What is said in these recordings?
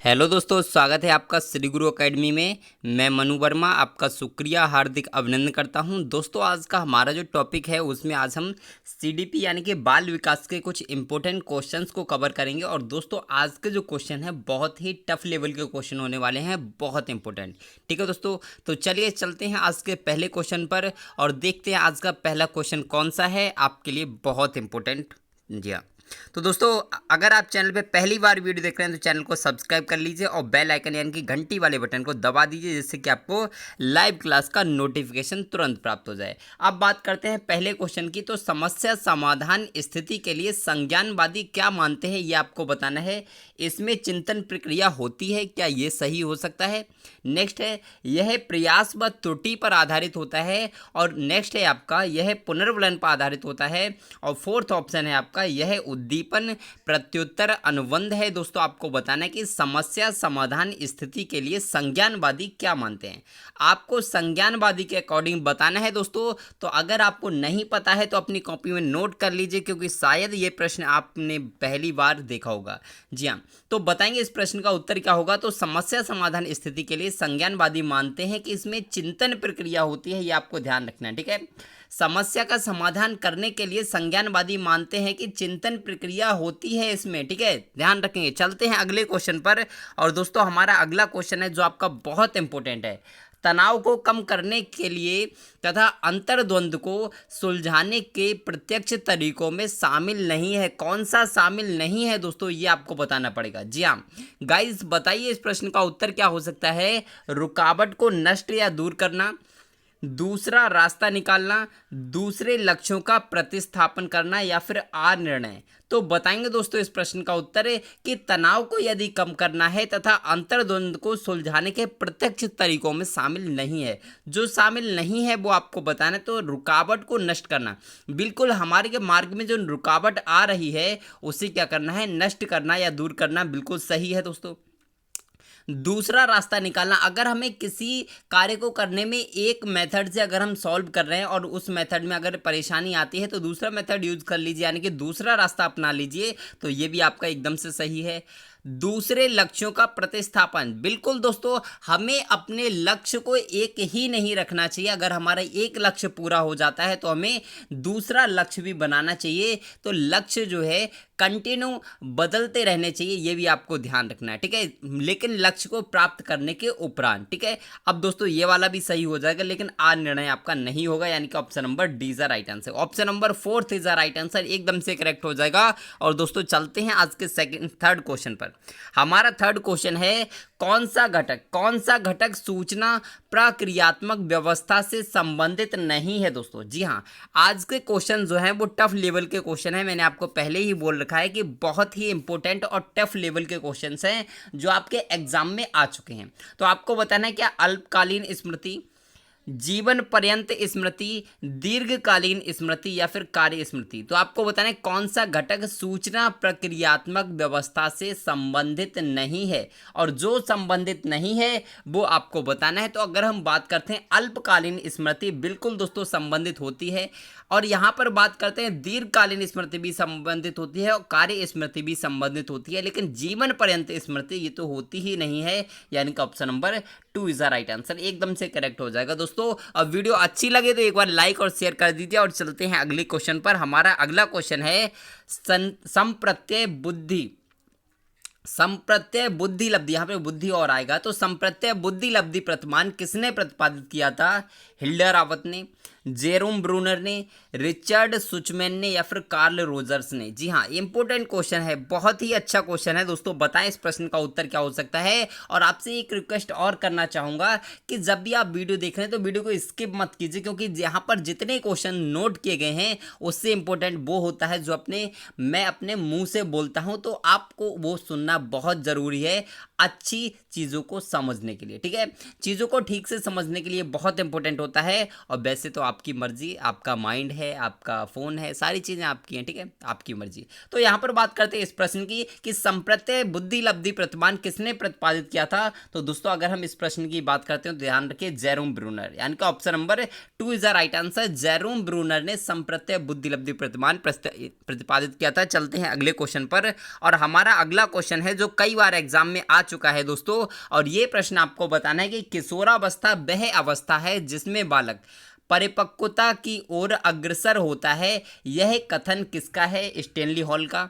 Hello दोस्तों, स्वागत है आपका श्री गुरु एकेडमी में। मैं मनु वर्मा आपका शुक्रिया हार्दिक अभिनंदन करता हूं। दोस्तों, आज का हमारा जो टॉपिक है उसमें आज हम सीडीपी यानी कि बाल विकास के कुछ इंपॉर्टेंट क्वेश्चंस को कवर करेंगे। और दोस्तों, आज के जो क्वेश्चन है बहुत ही टफ लेवल के क्वेश्चन होने वाले हैं, बहुत इंपॉर्टेंट। ठीक है दोस्तों, तो चलिए चलते हैं आज के पहले क्वेश्चन पर और देखते हैं आज का पहला क्वेश्चन कौन सा है आपके लिए बहुत इंपॉर्टेंट। जी हाँ, तो दोस्तों, अगर आप चैनल पे पहली बार वीडियो देख रहे हैं तो चैनल को सब्सक्राइब कर लीजिए और बेल आइकन यानी कि घंटी वाले बटन को दबा दीजिए, जिससे कि आपको लाइव क्लास का नोटिफिकेशन तुरंत प्राप्त हो जाए। अब बात करते हैं पहले क्वेश्चन की। तो समस्या समाधान स्थिति के लिए संज्ञानवादी क्या मानते हैं, ये आपको बताना है। इसमें चिंतन प्रक्रिया होती है, क्या ये सही हो सकता है। नेक्स्ट है, यह प्रयास व त्रुटि पर आधारित होता है। और नेक्स्ट है आपका, यह पुनर्वलन पर आधारित होता है। और फोर्थ ऑप्शन है आपका, यह उद्दीपन प्रत्युत्तर अनुबंध है। दोस्तों, आपको बताना है कि समस्या समाधान स्थिति के लिए संज्ञानवादी क्या मानते हैं। आपको संज्ञानवादी के अकॉर्डिंग बताना है दोस्तों। तो अगर आपको नहीं पता है तो अपनी कॉपी में नोट कर लीजिए, क्योंकि शायद ये प्रश्न आपने पहली बार देखा होगा। जी हाँ, तो बताएंगे इस प्रश्न का उत्तर क्या होगा। तो समस्या समाधान स्थिति के लिए संज्ञानवादी मानते हैं कि इसमें चिंतन प्रक्रिया होती है, ये आपको ध्यान रखना है। ठीक है, समस्या का समाधान करने के लिए संज्ञानवादी मानते हैं कि चिंतन प्रक्रिया होती है इसमें। ठीक है, ध्यान रखेंगे। चलते हैं अगले क्वेश्चन पर। और दोस्तों, हमारा अगला क्वेश्चन है जो आपका बहुत इंपॉर्टेंट है। तनाव को कम करने के लिए तथा अंतर्द्वंद को सुलझाने के प्रत्यक्ष तरीकों में शामिल नहीं है। कौन सा शामिल नहीं है दोस्तों, ये आपको बताना पड़ेगा। जी हाँ गाइस, बताइए इस प्रश्न का उत्तर क्या हो सकता है। रुकावट को नष्ट या दूर करना, दूसरा रास्ता निकालना, दूसरे लक्ष्यों का प्रतिस्थापन करना, या फिर आर निर्णय। तो बताएंगे दोस्तों इस प्रश्न का उत्तर है कि तनाव को यदि कम करना है तथा अंतर्द्वंद को सुलझाने के प्रत्यक्ष तरीकों में शामिल नहीं है। जो शामिल नहीं है वो आपको बताना है। तो रुकावट को नष्ट करना, बिल्कुल हमारे के मार्ग में जो रुकावट आ रही है उसे क्या करना है, नष्ट करना या दूर करना, बिल्कुल सही है दोस्तों। दूसरा रास्ता निकालना, अगर हमें किसी कार्य को करने में एक मेथड से अगर हम सॉल्व कर रहे हैं और उस मेथड में अगर परेशानी आती है तो दूसरा मेथड यूज कर लीजिए, यानी कि दूसरा रास्ता अपना लीजिए। तो ये भी आपका एकदम से सही है। दूसरे लक्ष्यों का प्रतिस्थापन, बिल्कुल दोस्तों, हमें अपने लक्ष्य को एक ही नहीं रखना चाहिए। अगर हमारा एक लक्ष्य पूरा हो जाता है तो हमें दूसरा लक्ष्य भी बनाना चाहिए। तो लक्ष्य जो है कंटिन्यू बदलते रहने चाहिए, ये भी आपको ध्यान रखना है। ठीक है, लेकिन लक्ष्य को प्राप्त करने के उपरांत। ठीक है, अब दोस्तों ये वाला भी सही हो जाएगा, लेकिन आर निर्णय आपका नहीं होगा, यानी कि option number D is right answer. Option number fourth is right answer, एकदम से करेक्ट हो जाएगा। और दोस्तों चलते हैं आज के थर्ड क्वेश्चन पर। हमारा थर्ड क्वेश्चन है, कौन सा घटक सूचना प्रक्रियात्मक व्यवस्था से संबंधित नहीं है। दोस्तों जी हाँ, आज के क्वेश्चन जो हैं वो टफ लेवल के क्वेश्चन हैं। मैंने आपको पहले ही बोल रखा है कि बहुत ही इंपॉर्टेंट और टफ लेवल के क्वेश्चंस हैं जो आपके एग्जाम में आ चुके हैं। तो आपको बताना है क्या अल्पकालीन स्मृति, जीवन पर्यंत स्मृति, दीर्घकालीन स्मृति, या फिर कार्य स्मृति। तो आपको बताना है कौन सा घटक सूचना प्रक्रियात्मक व्यवस्था से संबंधित नहीं है, और जो संबंधित नहीं है वो आपको बताना है। तो अगर हम बात करते हैं अल्पकालीन स्मृति, बिल्कुल दोस्तों संबंधित होती है। और यहाँ पर बात करते हैं दीर्घकालीन स्मृति भी संबंधित होती है और कार्य स्मृति भी संबंधित होती है, लेकिन जीवन पर्यंत स्मृति ये तो होती ही नहीं है, यानी कि option number 2 is the right answer, एकदम से करेक्ट हो जाएगा दोस्तों। अब वीडियो अच्छी लगे तो एक बार लाइक और शेयर कर दीजिए। और चलते हैं अगले क्वेश्चन पर। हमारा अगला क्वेश्चन है संप्रत्यय बुद्धि लब्धि, यहाँ पे बुद्धि और आएगा। तो संप्रत्यय बुद्धि लब्धि प्रतिमान किसने प्रतिपादित किया था। हिल्डर रावत ने, जेरोम ब्रूनर ने, रिचर्ड सुचमैन ने, या फिर कार्ल रोजर्स ने। जी हाँ, इंपॉर्टेंट क्वेश्चन है, बहुत ही अच्छा क्वेश्चन है दोस्तों। बताएं इस प्रश्न का उत्तर क्या हो सकता है। और आपसे एक रिक्वेस्ट और करना चाहूँगा कि जब भी आप वीडियो देख रहे हैं तो वीडियो को स्किप मत कीजिए, क्योंकि यहाँ पर जितने क्वेश्चन नोट किए गए हैं उससे इंपॉर्टेंट वो होता है जो मैं अपने मुँह से बोलता हूँ। तो आपको वो सुनना बहुत ज़रूरी है अच्छी चीज़ों को समझने के लिए। ठीक है, चीज़ों को ठीक से समझने के लिए बहुत इंपॉर्टेंट होता है। और वैसे तो आपकी मर्जी, आपका माइंड है, आपका फ़ोन है, सारी चीज़ें आपकी हैं, ठीक है, आपकी मर्जी। तो यहाँ पर बात करते हैं इस प्रश्न की कि संप्रत्यय बुद्धि लब्धि प्रतिमान किसने प्रतिपादित किया था। तो दोस्तों अगर हम इस प्रश्न की बात करते हैं तो ध्यान रखिए जेरोम ब्रूनर, यानी कि option number 2 is the right answer. Jerome Bruner ने संप्रत्यय बुद्धि लब्धि प्रतिमान प्रतिपादित किया था। चलते हैं अगले क्वेश्चन पर, और हमारा अगला क्वेश्चन है जो कई बार एग्जाम में आ चुका है दोस्तों, और ये प्रश्न आपको बताना है कि किशोरावस्था वह अवस्था है जिसमें बालक परिपक्वता की ओर अग्रसर होता है। यह कथन किसका है? स्टेनली हॉल का,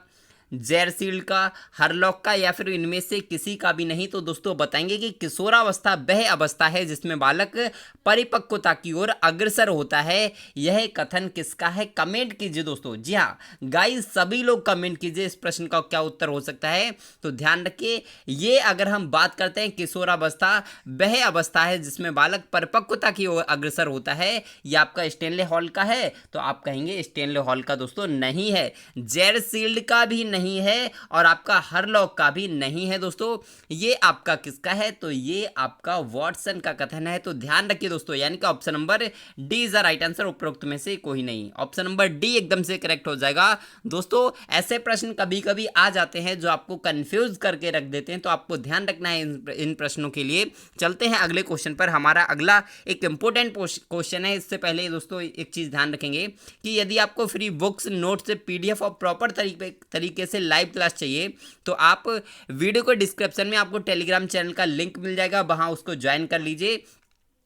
जेरसील्ड का, हरलॉक का, या फिर इनमें से किसी का भी नहीं। तो दोस्तों बताएंगे कि किशोरावस्था वह अवस्था है जिसमें बालक परिपक्वता की ओर अग्रसर होता है। यह कथन किसका है? कमेंट कीजिए दोस्तों। जी हाँ गाइस, सभी लोग कमेंट कीजिए इस प्रश्न का क्या उत्तर हो सकता है। तो ध्यान रखिए, ये अगर हम बात करते हैं किशोरावस्था वह अवस्था है जिसमें बालक परिपक्वता की ओर अग्रसर होता है, यह आपका स्टेनले हॉल का है। तो आप कहेंगे स्टेनले हॉल का दोस्तों नहीं है, जेरसील्ड का भी नहीं है, और आपका हरलॉक का भी नहीं है दोस्तों। ये आपका किसका है? तो ये आपका वॉटसन का कथन है। तो ध्यान रखिए दोस्तों, यानी कि option number D is the right answer. उपरोक्त में से कोई नहीं, ऑप्शन नंबर डी एकदम से करेक्ट हो जाएगा दोस्तों। ऐसे प्रश्न कभी कभी आ जाते हैं जो आपको कंफ्यूज करके रख देते हैं, तो आपको ध्यान रखना है इन प्रश्नों के लिए। चलते हैं अगले क्वेश्चन पर। हमारा अगला एक इंपॉर्टेंट क्वेश्चन है। इससे पहले दोस्तों एक चीज ध्यान रखेंगे कि यदि आपको फ्री बुक्स, नोट्स, पीडीएफ और प्रॉपर तरीके से लाइव क्लास चाहिए तो आप वीडियो को डिस्क्रिप्शन में आपको टेलीग्राम चैनल का लिंक मिल जाएगा, वहां उसको ज्वाइन कर लीजिए।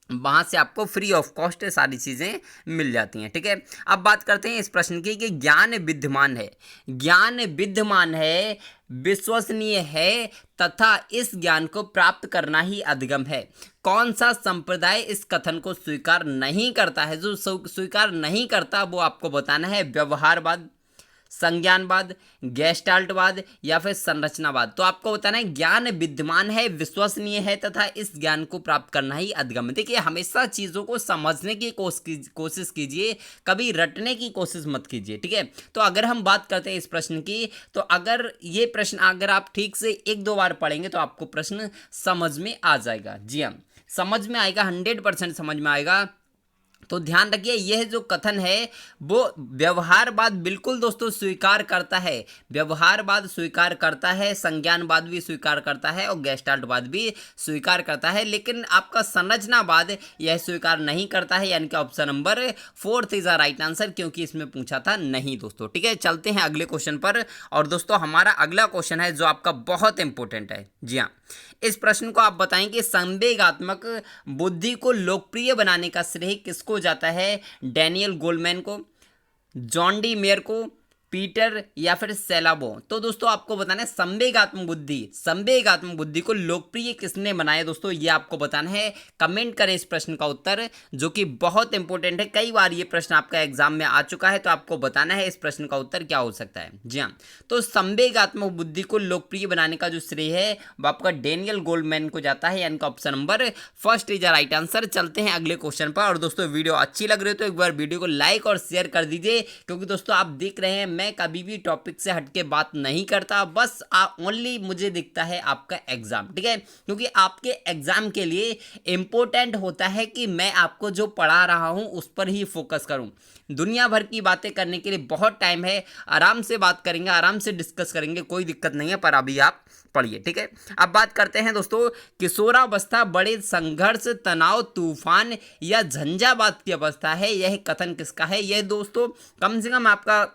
वहाँ से आपको फ्री ऑफ कॉस्ट सारी चीज़ें मिल जाती हैं, ठीक है। अब बात करते हैं इस प्रश्न की कि ज्ञान विद्यमान है, ज्ञान विद्यमान है, विश्वसनीय है तथा इस ज्ञान को प्राप्त करना ही अधिगम है। कौन सा संप्रदाय इस कथन को स्वीकार नहीं करता है? जो स्वीकार नहीं करता वो आपको बताना है व्यवहारवाद, संज्ञानवाद, गेस्टाल्टवाद या फिर संरचनावाद। तो आपको बताना है ज्ञान विद्यमान है, विश्वसनीय है तथा इस ज्ञान को प्राप्त करना ही अधिगम। देखिए हमेशा चीज़ों को समझने की कोशिश कीजिए, कभी रटने की कोशिश मत कीजिए, ठीक है। तो अगर हम बात करते हैं इस प्रश्न की, तो अगर ये प्रश्न अगर आप ठीक से 1-2 बार पढ़ेंगे तो आपको प्रश्न समझ में आ जाएगा। जी हाँ, समझ में आएगा, 100% समझ में आएगा। तो ध्यान रखिए, यह जो कथन है वो व्यवहारवाद बिल्कुल दोस्तों स्वीकार करता है, व्यवहारवाद स्वीकार करता है, संज्ञानवाद भी स्वीकार करता है और गेस्टाल्टवाद भी स्वीकार करता है, लेकिन आपका संरचनावाद यह स्वीकार नहीं करता है, यानी कि option number 4 is the right answer, क्योंकि इसमें पूछा था नहीं दोस्तों, ठीक है। चलते हैं अगले क्वेश्चन पर, और दोस्तों हमारा अगला क्वेश्चन है जो आपका बहुत इंपॉर्टेंट है। जी हाँ, इस प्रश्न को आप बताएंगे संवेगात्मक बुद्धि को लोकप्रिय बनाने का श्रेय किसको जाता है? डैनियल गोलमैन को, जॉन डी मेयर को, पीटर या फिर सेलाबो। तो दोस्तों आपको बताना है संवेगात्मक बुद्धि को लोकप्रिय किसने बनाया दोस्तों, ये आपको बताना है। कमेंट करें इस प्रश्न का उत्तर, जो कि बहुत इंपॉर्टेंट है, कई बार ये प्रश्न आपका एग्जाम में आ चुका है, तो आपको बताना है इस प्रश्न का उत्तर क्या हो सकता है। जी हाँ, तो संवेगात्मक बुद्धि को लोकप्रिय बनाने का जो श्रेय है वो आपका डेनियल गोल्डमैन को जाता है, यानी कि option number 1 is the right answer. चलते हैं अगले क्वेश्चन पर, और दोस्तों वीडियो अच्छी लग रही है तो एक बार वीडियो को लाइक और शेयर कर दीजिए, क्योंकि दोस्तों आप देख रहे हैं मैं कभी भी टॉपिक से हटके बात नहीं करता, बस ओनली मुझे दिखता है आपका एग्जाम, ठीक है, क्योंकि आपके एग्जाम के लिए इंपॉर्टेंट होता है कि मैं आपको जो पढ़ा रहा हूं उस पर ही फोकस करूं। दुनिया भर की बातें करने के लिए बहुत टाइम है, आराम से बात करेंगे, आराम से डिस्कस करेंगे, कोई दिक्कत नहीं है, पर अभी आप पढ़िए, ठीक है। अब बात करते हैं दोस्तों किशोरावस्था बड़े संघर्ष, तनाव, तूफान या झंझावात की अवस्था है। यह कथन किसका है? यह दोस्तों कम से कम आपका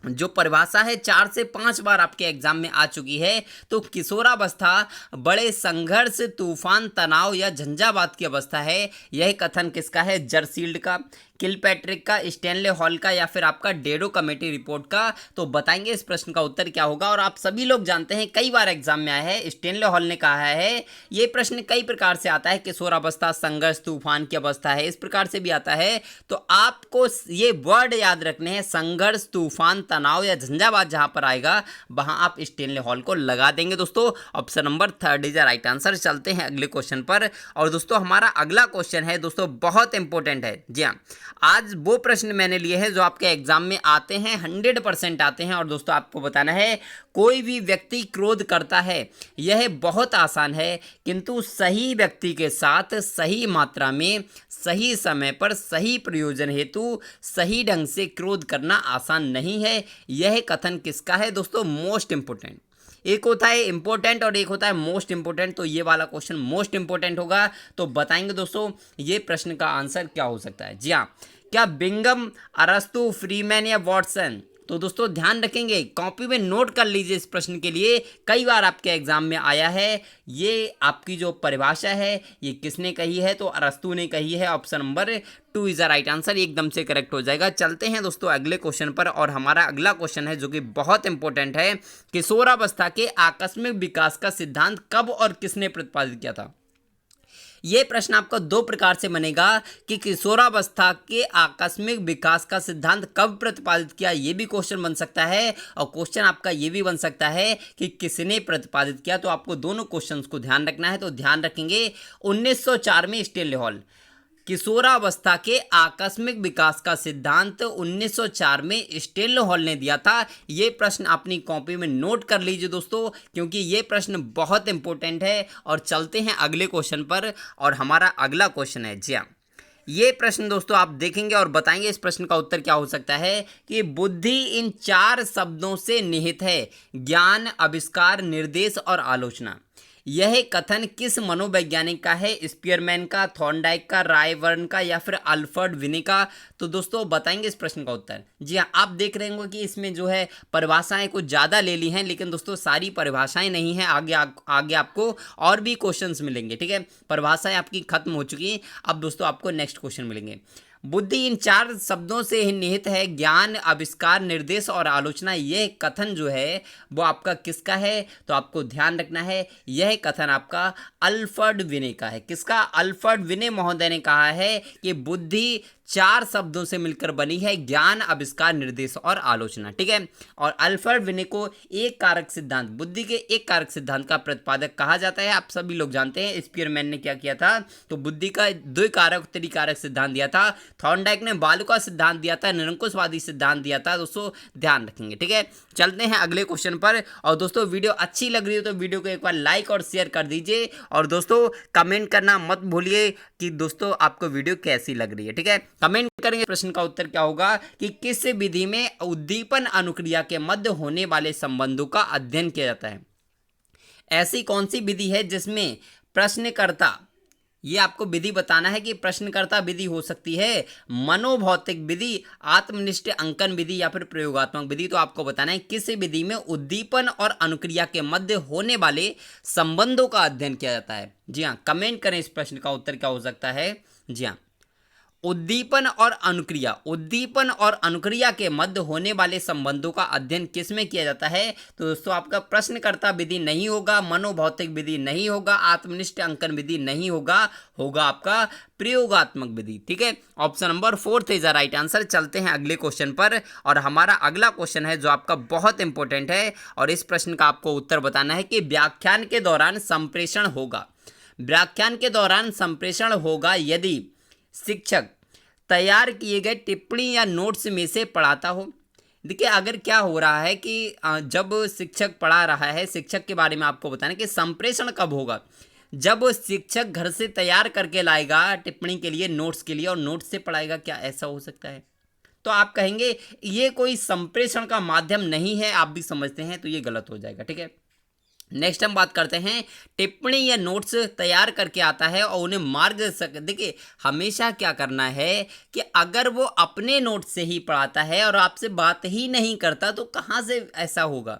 जो परिभाषा है 4 से 5 बार आपके एग्जाम में आ चुकी है। तो किशोरावस्था बड़े संघर्ष, तूफान, तनाव या झंझावात की अवस्था है। यह कथन किसका है? जरसील्ड का, किलपैट्रिक का, स्टेनले हॉल का या फिर आपका डेडो कमेटी रिपोर्ट का। तो बताएंगे इस प्रश्न का उत्तर क्या होगा। और आप सभी लोग जानते हैं, कई बार एग्जाम में आया है, स्टेनले हॉल ने कहा है, ये प्रश्न कई प्रकार से आता है, किशोरावस्था संघर्ष, तूफान की अवस्था है, इस प्रकार से भी आता है। तो आपको ये वर्ड याद रखने हैं, संघर्ष, तूफान, तनाव या झंझावात, जहां पर आएगा वहां आप स्टेनले हॉल को लगा देंगे दोस्तों। Option number 3 is the right answer. चलते हैं अगले क्वेश्चन पर, और दोस्तों हमारा अगला क्वेश्चन है दोस्तों बहुत इंपॉर्टेंट है। जी हाँ, आज वो प्रश्न मैंने लिए हैं जो आपके एग्जाम में आते हैं, 100% आते हैं। और दोस्तों आपको बताना है, कोई भी व्यक्ति क्रोध करता है, यह बहुत आसान है, किंतु सही व्यक्ति के साथ सही मात्रा में सही समय पर सही प्रयोजन हेतु सही ढंग से क्रोध करना आसान नहीं है। यह कथन किसका है दोस्तों? Most important. एक होता है इंपॉर्टेंट और एक होता है मोस्ट इंपॉर्टेंट, तो ये वाला क्वेश्चन मोस्ट इंपॉर्टेंट होगा। तो बताएंगे दोस्तों ये प्रश्न का आंसर क्या हो सकता है। जी हाँ, क्या बिंगम, अरस्तु, फ्रीमैन या वॉटसन? तो दोस्तों ध्यान रखेंगे, कॉपी में नोट कर लीजिए, इस प्रश्न के लिए कई बार आपके एग्जाम में आया है। ये आपकी जो परिभाषा है ये किसने कही है? तो अरस्तु ने कही है। Option number 2 is the right answer, एकदम से करेक्ट हो जाएगा। चलते हैं दोस्तों अगले क्वेश्चन पर, और हमारा अगला क्वेश्चन है जो कि बहुत इंपॉर्टेंट है। किशोरावस्था के आकस्मिक विकास का सिद्धांत कब और किसने प्रतिपादित किया था? ये प्रश्न आपका दो प्रकार से बनेगा कि किशोरावस्था के आकस्मिक विकास का सिद्धांत कब प्रतिपादित किया, ये भी क्वेश्चन बन सकता है। और क्वेश्चन आपका ये भी बन सकता है कि किसने प्रतिपादित किया। तो आपको दोनों क्वेश्चंस को ध्यान रखना है। तो ध्यान रखेंगे, 1904 में स्टेनले हॉल, किशोरावस्था के आकस्मिक विकास का सिद्धांत 1904 में स्टेनले हॉल ने दिया था। ये प्रश्न अपनी कॉपी में नोट कर लीजिए दोस्तों, क्योंकि ये प्रश्न बहुत इंपॉर्टेंट है। और चलते हैं अगले क्वेश्चन पर, और हमारा अगला क्वेश्चन है, जी हाँ, ये प्रश्न दोस्तों आप देखेंगे और बताएंगे इस प्रश्न का उत्तर क्या हो सकता है कि बुद्धि इन 4 शब्दों से निहित है: ज्ञान, आविष्कार, निर्देश और आलोचना। यह कथन किस मनोवैज्ञानिक का है? स्पीयरमैन का, थॉर्नडाइक का, रायबर्न का या फिर अल्फ्रेड विने का? तो दोस्तों बताएंगे इस प्रश्न का उत्तर। जी हाँ, आप देख रहे होंगे कि इसमें जो है परिभाषाएं कुछ ज़्यादा ले ली हैं, लेकिन दोस्तों सारी परिभाषाएं नहीं हैं। आगे आपको और भी क्वेश्चंस मिलेंगे, ठीक है। परिभाषाएं आपकी खत्म हो चुकी हैं, अब दोस्तों आपको नेक्स्ट क्वेश्चन मिलेंगे। बुद्धि इन 4 शब्दों से ही निहित है: ज्ञान, आविष्कार, निर्देश और आलोचना। यह कथन जो है वो आपका किसका है? तो आपको ध्यान रखना है, यह कथन आपका अल्फ्रेड विने का है। किसका? अल्फ्रेड विने महोदय ने कहा है कि बुद्धि 4 शब्दों से मिलकर बनी है: ज्ञान, आविष्कार, निर्देश और आलोचना, ठीक है। और अल्फ्रेड विने को एक कारक सिद्धांत, बुद्धि के एक कारक सिद्धांत का प्रतिपादक कहा जाता है। आप सभी लोग जानते हैं स्पीयरमैन ने क्या किया था, तो बुद्धि का द्विकारक त्रिकारक सिद्धांत दिया था। थॉर्नडाइक ने बालू का सिद्धांत दिया था, निरंकुशवादी सिद्धांत दिया था। दोस्तों ध्यान रखेंगे, ठीक है। चलते हैं अगले क्वेश्चन पर। और दोस्तों वीडियो अच्छी लग रही हो तो वीडियो को एक बार लाइक और शेयर कर दीजिए, और दोस्तों कमेंट करना मत भूलिए कि दोस्तों आपको वीडियो कैसी लग रही है, ठीक है। कमेंट करेंगे। प्रश्न का उत्तर क्या होगा कि किस विधि में उद्दीपन अनुक्रिया के मध्य होने वाले संबंधों का अध्ययन किया जाता है? ऐसी कौन सी विधि है जिसमें प्रश्नकर्ता, ये आपको विधि बताना है कि प्रश्नकर्ता विधि हो सकती है मनोभौतिक विधि, आत्मनिष्ठ अंकन विधि या फिर प्रयोगात्मक विधि। तो आपको बताना है किस विधि में उद्दीपन और अनुक्रिया के मध्य होने वाले संबंधों का अध्ययन किया जाता है। जी हाँ, कमेंट करें इस प्रश्न का उत्तर क्या हो सकता है। जी हाँ, उद्दीपन और अनुक्रिया, उद्दीपन और अनुक्रिया के मध्य होने वाले संबंधों का अध्ययन किस में किया जाता है? तो दोस्तों आपका प्रश्नकर्ता विधि नहीं होगा, मनोभौतिक विधि नहीं होगा, आत्मनिष्ठ अंकन विधि नहीं होगा, होगा आपका प्रयोगात्मक विधि, ठीक है। Option number 4 is the right answer. चलते हैं अगले क्वेश्चन पर, और हमारा अगला क्वेश्चन है जो आपका बहुत इंपॉर्टेंट है, और इस प्रश्न का आपको उत्तर बताना है कि व्याख्यान के दौरान संप्रेषण होगा। व्याख्यान के दौरान संप्रेषण होगा यदि शिक्षक तैयार किए गए टिप्पणी या नोट्स में से पढ़ाता हो। देखिए, अगर क्या हो रहा है कि जब शिक्षक पढ़ा रहा है, शिक्षक के बारे में आपको बताना कि संप्रेषण कब होगा, जब शिक्षक घर से तैयार करके लाएगा टिप्पणी के लिए, नोट्स के लिए, और नोट्स से पढ़ाएगा। क्या ऐसा हो सकता है? तो आप कहेंगे ये कोई संप्रेषण का माध्यम नहीं है, आप भी समझते हैं, तो ये गलत हो जाएगा, ठीक है। नेक्स्ट हम बात करते हैं, टिप्पणी या नोट्स तैयार करके आता है और उन्हें मार्गदर्शक। देखिए, हमेशा क्या करना है कि अगर वो अपने नोट से ही पढ़ाता है और आपसे बात ही नहीं करता, तो कहाँ से ऐसा होगा?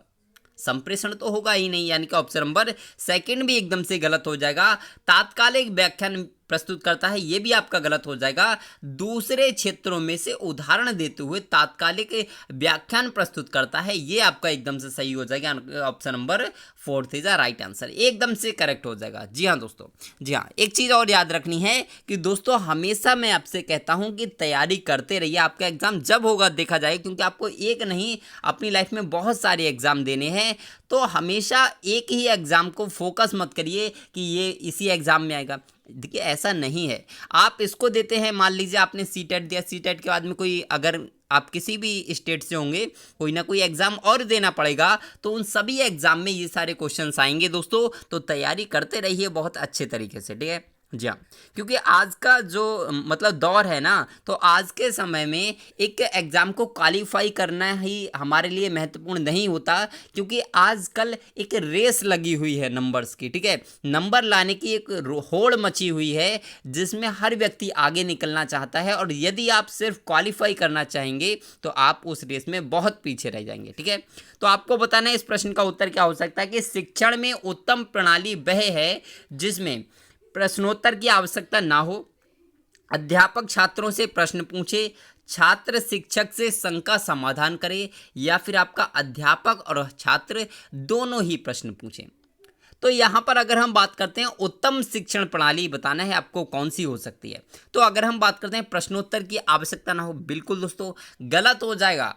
संप्रेषण तो होगा ही नहीं, यानी कि ऑप्शन नंबर 2 भी एकदम से गलत हो जाएगा। तात्कालिक व्याख्यान प्रस्तुत करता है, ये भी आपका गलत हो जाएगा। दूसरे क्षेत्रों में से उदाहरण देते हुए तात्कालिक व्याख्यान प्रस्तुत करता है, ये आपका एकदम से सही हो जाएगा। Option number 4 is the right answer, एकदम से करेक्ट हो जाएगा। जी हाँ दोस्तों, जी हाँ, एक चीज़ और याद रखनी है कि दोस्तों हमेशा मैं आपसे कहता हूँ कि तैयारी करते रहिए। आपका एग्जाम जब होगा देखा जाएगा, क्योंकि आपको एक नहीं अपनी लाइफ में बहुत सारे एग्जाम देने हैं। तो हमेशा एक ही एग्जाम को फोकस मत करिए कि ये इसी एग्जाम में आएगा। देखिए ऐसा नहीं है। आप इसको देते हैं, मान लीजिए आपने सीटेट दिया, सीटेट के बाद में कोई अगर आप किसी भी स्टेट से होंगे, कोई ना कोई एग्ज़ाम और देना पड़ेगा, तो उन सभी एग्ज़ाम में ये सारे क्वेश्चंस आएंगे दोस्तों। तो तैयारी करते रहिए बहुत अच्छे तरीके से, ठीक है जी हाँ। क्योंकि आज का जो मतलब दौर है ना, तो आज के समय में एक एग्ज़ाम को क्वालिफाई करना ही हमारे लिए महत्वपूर्ण नहीं होता, क्योंकि आजकल एक रेस लगी हुई है नंबर्स की, ठीक है। नंबर लाने की एक होड़ मची हुई है, जिसमें हर व्यक्ति आगे निकलना चाहता है, और यदि आप सिर्फ क्वालिफाई करना चाहेंगे तो आप उस रेस में बहुत पीछे रह जाएंगे, ठीक है। तो आपको बताना है इस प्रश्न का उत्तर क्या हो सकता है कि शिक्षण में उत्तम प्रणाली वह है जिसमें प्रश्नोत्तर की आवश्यकता ना हो, अध्यापक छात्रों से प्रश्न पूछे, छात्र शिक्षक से शंका समाधान करे, या फिर आपका अध्यापक और छात्र दोनों ही प्रश्न पूछें। तो यहाँ पर अगर हम बात करते हैं उत्तम शिक्षण प्रणाली बताना है आपको कौन सी हो सकती है, तो अगर हम बात करते हैं प्रश्नोत्तर की आवश्यकता ना हो, बिल्कुल दोस्तों गलत हो जाएगा।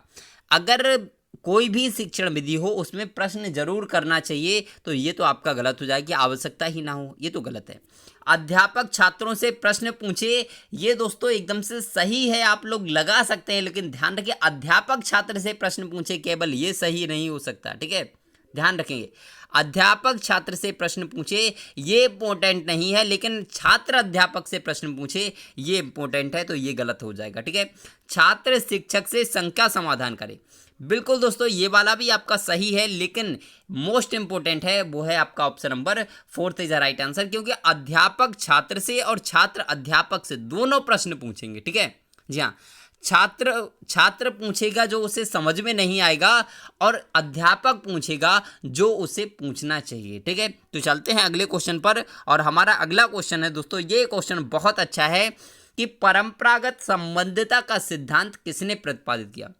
अगर कोई भी शिक्षण विधि हो उसमें प्रश्न जरूर करना चाहिए, तो ये तो आपका गलत हो जाएगा कि आवश्यकता ही ना हो, ये तो गलत है। अध्यापक छात्रों से प्रश्न पूछे, ये दोस्तों एकदम से सही है, आप लोग लगा सकते हैं, लेकिन ध्यान रखिए अध्यापक छात्र से प्रश्न पूछे केवल ये सही नहीं हो सकता, ठीक है, ध्यान रखेंगे। अध्यापक छात्र से प्रश्न पूछे ये इंपॉर्टेंट नहीं है, लेकिन छात्र अध्यापक से प्रश्न पूछे ये इंपॉर्टेंट है, तो ये गलत हो जाएगा, ठीक है। छात्र शिक्षक से शंका समाधान करे, बिल्कुल दोस्तों ये वाला भी आपका सही है, लेकिन मोस्ट इंपॉर्टेंट है वो है आपका option number 4 is the right answer, क्योंकि अध्यापक छात्र से और छात्र अध्यापक से दोनों प्रश्न पूछेंगे, ठीक है जी हाँ। छात्र पूछेगा जो उसे समझ में नहीं आएगा, और अध्यापक पूछेगा जो उसे पूछना चाहिए, ठीक है। तो चलते हैं अगले क्वेश्चन पर, और हमारा अगला क्वेश्चन है दोस्तों, ये क्वेश्चन बहुत अच्छा है कि परंपरागत संबद्धता का सिद्धांत किसने प्रतिपादित किया।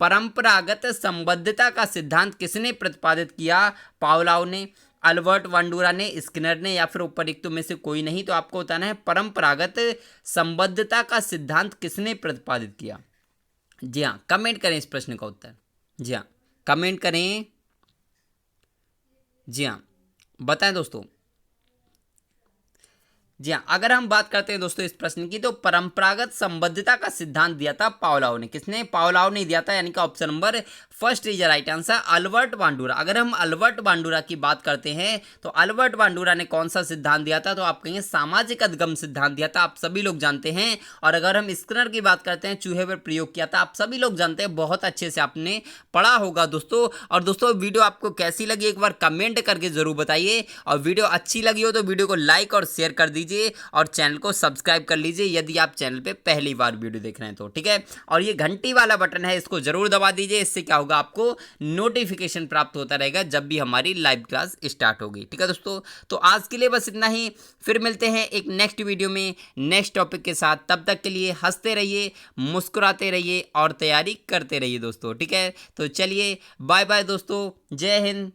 परंपरागत संबद्धता का सिद्धांत किसने प्रतिपादित किया, पावलोव ने, अल्बर्ट बांडुरा ने, स्किनर ने, या फिर उपरोक्त में से कोई नहीं। तो आपको बताना है परंपरागत संबद्धता का सिद्धांत किसने प्रतिपादित किया। जी हाँ, कमेंट करें इस प्रश्न का उत्तर, जी हाँ कमेंट करें, जी हाँ बताएं दोस्तों। जी हाँ, अगर हम बात करते हैं दोस्तों इस प्रश्न की, तो परंपरागत संबद्धता का सिद्धांत दिया था पावलोव ने। किसने, पावलोव ने दिया था, यानी कि option number first is right answer, Albert बांडुरा। अगर हम अल्बर्ट बांडुरा की बात करते हैं तो अल्बर्ट बांडुरा ने कौन सा सिद्धांत दिया था, तो आप कहेंगे सामाजिक अधिगम सिद्धांत दिया था, आप सभी लोग जानते हैं। और अगर हम स्किनर की बात करते हैं, चूहे पर प्रयोग किया था, आप सभी लोग जानते हैं, बहुत अच्छे से आपने पढ़ा होगा दोस्तों। और दोस्तों वीडियो आपको कैसी लगी एक बार कमेंट करके जरूर बताइए, और वीडियो अच्छी लगी हो तो वीडियो को लाइक और शेयर कर दीजिए, और चैनल को सब्सक्राइब कर लीजिए यदि आप चैनल पे पहली बार वीडियो देख रहे हैं तो, ठीक है। और ये घंटी वाला बटन है, इसको जरूर दबा दीजिए, इससे क्या होगा आपको नोटिफिकेशन प्राप्त होता रहेगा जब भी हमारी लाइव क्लास स्टार्ट होगी, ठीक है दोस्तों। तो आज के लिए बस इतना ही, फिर मिलते हैं एक नेक्स्ट वीडियो में नेक्स्ट टॉपिक के साथ। तब तक के लिए हंसते रहिए, मुस्कुराते रहिए और तैयारी करते रहिए दोस्तों, ठीक है। तो चलिए बाय बाय दोस्तों, जय हिंद।